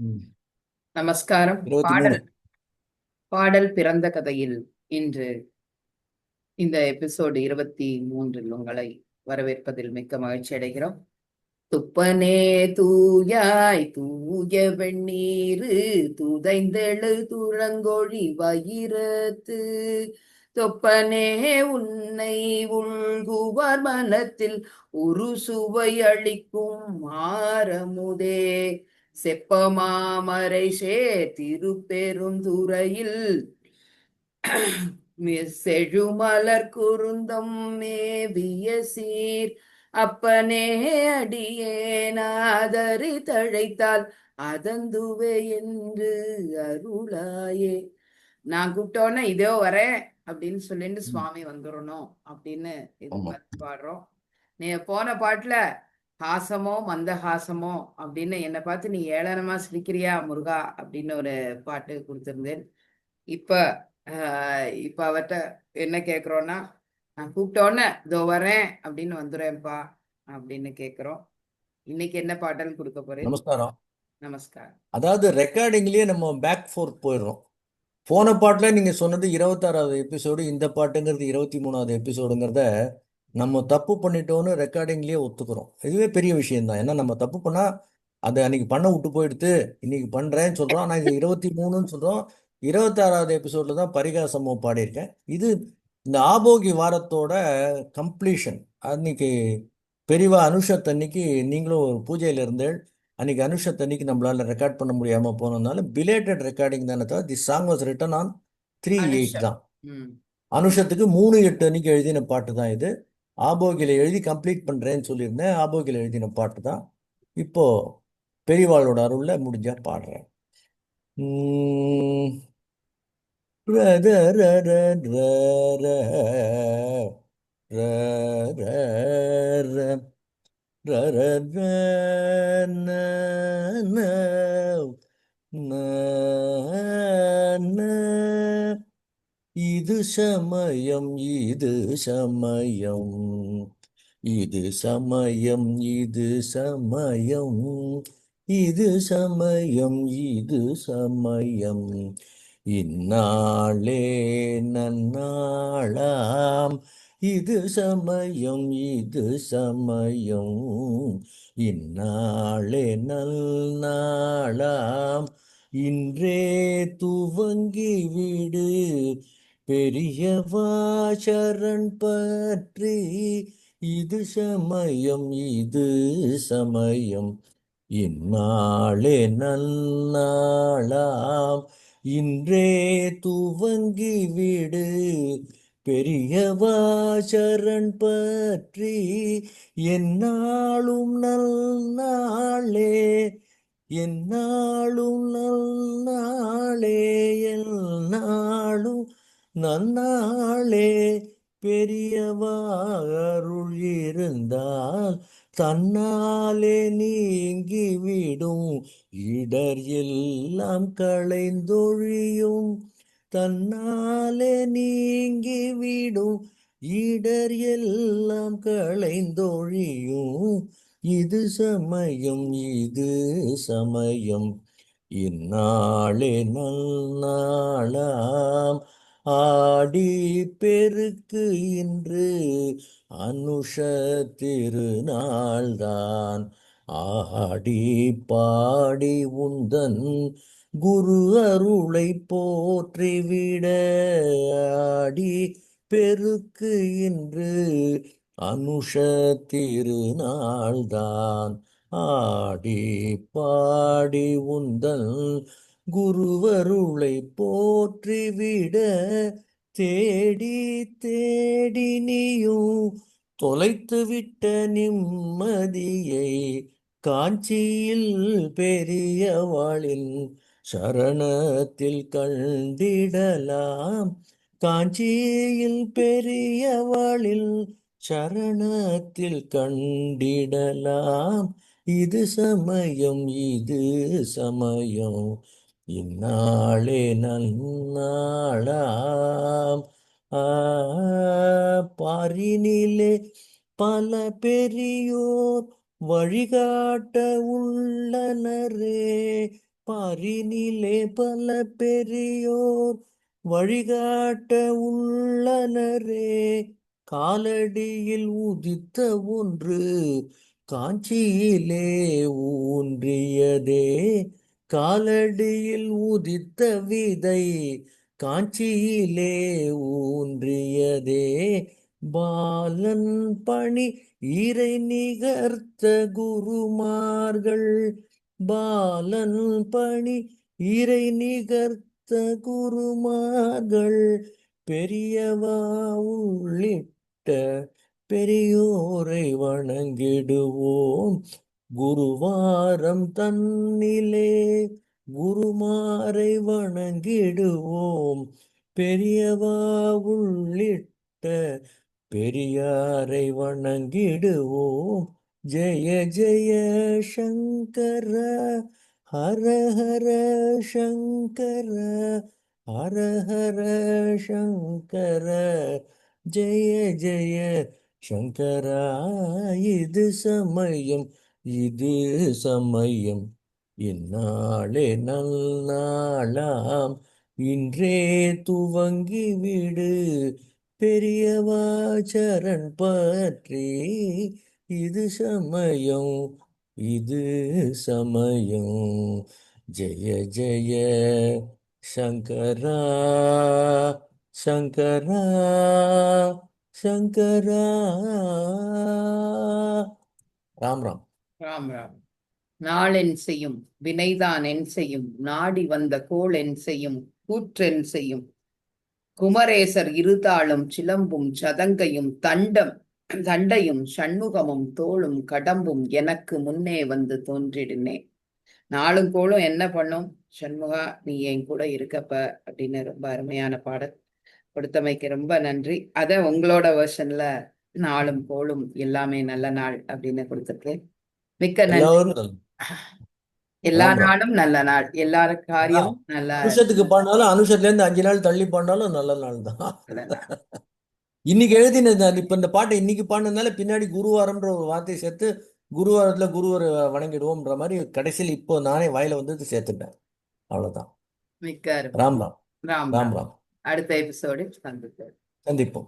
ம். நமஸ்காரம். 23. பாடல் பாடல் பிறந்த கதையில் இன்று இந்த எபிசோடு 23 உங்களை வரவேற்பதில் மிக்க மகிழ்ச்சி அடைகிறோம். துப்பனே தூயாய் தூய வெண்ணீரு துதைந்தெழு துழங்கொழி வயிரத்து தொப்பனே உன்னை உள்குவார் மனத்தில் ஒரு சுவை அளிக்கும் மாரமுதே செப்பமாமரை சேர் திருப்பெருந்துறையில் செழுமலர் குருந்தம் மேவிய சீர் அப்பனே அடியேனாதரி தழைத்தால் அதந்துவே என்று அருளாயே. நான் கூப்பிட்டோன்னே இதோ வரேன் அப்படின்னு சொல்லிட்டு ம். சுவாமி வந்துடணும் அப்படின்னு ஆமா. எதிர்பார்த்து பாடுறோம். நீ போன பாட்டுல ஹாசமோ மந்தஹாசமோ அப்படின்னு என்னை பார்த்து நீ ஏளனமா சிரிக்கிறியா முருகா அப்படின்னு ஒரு பாட்டு கொடுத்திருந்தேன். இப்ப இப்ப அவர்கிட்ட என்ன கேக்குறோம்னா, நான் கூப்பிட்டோன்னே இதோ வரேன் அப்படின்னு வந்துடுறேன்ப்பா அப்படின்னு கேக்குறோம். இன்னைக்கு என்ன பாடல் கொடுக்க போறேன்? நமஸ்காரம். நமஸ்காரம். அதாவது ரெக்கார்டிங்லயே நம்ம பேக் ஃபோர்த் போயிடுறோம். போன பாட்டில் நீங்கள் சொன்னது 26வது எபிசோடு, இந்த பாட்டுங்கிறது 23வது எபிசோடுங்கிறத நம்ம தப்பு பண்ணிட்டோன்னு ரெக்கார்டிங்லயே ஒத்துக்கிறோம். இதுவே பெரிய விஷயம்தான். ஏன்னா நம்ம தப்பு பண்ணால் அதை அன்னைக்கு பண்ண விட்டு போயிடுத்து, இன்னைக்கு பண்ணுறேன்னு சொல்கிறோம். ஆனால் இது 23ன்னு சொல்கிறோம். 26வது எபிசோடில் தான் பரிகாசமும் பாடியிருக்கேன். இது இந்த ஆபோகி வாரத்தோட கம்ப்ளீஷன். அன்னைக்கு பெரியவா அனுஷத்தன்னைக்கு நீங்களும் ஒரு பூஜையில் இருந்தேள். அன்னைக்கு அனுஷத்தன்னைக்கு நம்மளால ரெக்கார்ட் பண்ண முடியாமல் போனதுனால பிலேட்டட் ரெக்கார்டிங் தானே தவிர the song was written on 3/8 Anusham. தான். ம். அனுஷத்துக்கு 3/8 அன்னைக்கு எழுதின பாட்டு தான் இது. ஆபோகில எழுதி கம்ப்ளீட் பண்ணுறேன்னு சொல்லியிருந்தேன். ஆபோகில எழுதின பாட்டு தான். இப்போ பெரியவாளோட அருள்ல முடிஞ்சா பாடுறேன். உம். ர ர ர ர ர ர ர ர ர ர ர ர ந ந ந ந. இது சமயம், இது சமயம், இது சமயம், இது சமயம், இது சமயம், இது சமயம், இந்நாளே நன்னாளாம், இது சமயம், இது சமயம், இந்நாளே நல்நாளாம், இன்றே துவங்கி விடு பெரியவா சரண் பற்றி, இது சமயம், இது சமயம், இந்நாளே நன்னாளாம், இன்றே துவங்கி விடு பெரியவா சரண் பற்றி, எந்நாளும் நல்நாளே, எந்நாளும் நல்நாளே, எந்நாளும் நன்னாளே, பெரியவா அருள் இருந்தால் தன்னாலே நீங்கிவிடும் இடர் எல்லாம் களைந்தொழியும், தன்னாலே நீங்கிவிடும் இடர் எல்லாம் களைந்தொழியும், இது சமயம், இது சமயம், இந்நாளே நல்நாளாம், ஆடி பெருக்கு இன்று அனுஷ திருநாள்தான், ஆடி பாடி உந்தன் குரு அருளை போற்றிவிட, ஆடி பெருக்கு இன்று அனுஷ திருநாள்தான், ஆடி பாடி உந்தன் குருவருளை போற்றிவிட, தேடி தேடி நீயும் தொலைத்துவிட்ட நிம்மதியை காஞ்சியில் பெரியவாளின் சரணத்தில் கண்டிடலாம், காஞ்சியில் பெரியவாளில் சரணத்தில் கண்டிடலாம், இது சமயம், இது சமயம், இந்நாளே நன்னாளாம். பாரினிலே பல பெரியோர் வழிகாட்ட உள்ளனரே, பாரினிலே பல பெரியோர் வழிகாட்ட உள்ளனரே, காலடியில் உதித்த ஒன்று காஞ்சியிலே ஊன்றியதே, காலடியில் உதித்த விதை காஞ்சியிலே ஊன்றியதே, பாலன் பணி இறை நிகர்த்த குருமார்கள், பாலன் பணி இறை நிகர்த்த குருமார்கள், பெரியவா உள்ளிட்ட பெரியோரை வணங்கிடுவோம், குருவாரம் தன்னிலே குருமாரை வணங்கிடுவோம், பெரியவா உள்ளிட்ட பெரியாரை வணங்கிடுவோம். ஜெய ஜெய சங்கர, ஹர ஹர சங்கர, ஹர ஹர சங்கர, ஜெய ஜெய சங்கரா. இது சமயம், இது சமயம், இந்நாளே நல்நாளாம், இன்றே துவங்கிவிடு, பெரியவா சரண் பற்றி, இது சமயம், இது சமயம். ஜெய ஜெய சங்கரா, சங்கரா, சங்கரா. ராம் ராம். ராம் ராம். நாளென் செய்யும் வினைதான் என் செய்யும், நாடி வந்த கோள் என் செய்யும், கூற்றென் செய்யும், குமரேசர் இருதாளும் சிலம்பும் சதங்கையும் தண்டையும் சண்முகமும் தோளும் கடம்பும் எனக்கு முன்னே வந்து தோன்றிடுனே. நாளும் கோளும் என்ன பண்ணும்? சண்முகா நீ என் கூட இருக்கப்ப அப்படின்னு ரொம்ப அருமையான பாடல் கொடுத்தமைக்கு ரொம்ப நன்றி. அத உங்களோட வெர்ஷன்ல நாளும் கோளும் எல்லாமே நல்ல நாள் அப்படின்னு கொடுத்துருக்கேன். மிக்க நன்றி. எல்லாரும் எல்லா ராம் ராம். நாளும் நல்ல நாள், எல்லா காரியமும் அனுஷத்துக்கு பாடினாலும், அனுஷத்துல இருந்து 5 நாள் தள்ளி பாடினாலும் நல்ல நாள் தான். நல்ல நாள். இன்னைக்கு எழுதினது இப்ப இந்த பாட்டை இன்னைக்கு பாடினதுனால பின்னாடி குருவாரம்ன்ற ஒரு வார்த்தையை சேர்த்து குருவாரத்துல குருவரை வணங்கிடுவோம்ன்ற மாதிரி கடைசியில் இப்போ நானே வாயில வந்து சேர்த்துட்டேன். அவ்வளவுதான். மிக்க அருமை. ராம் ராம். ராம் ராம் ராம். ராம். அடுத்த எபிசோடில் சந்திப்போம். சந்திப்போம்.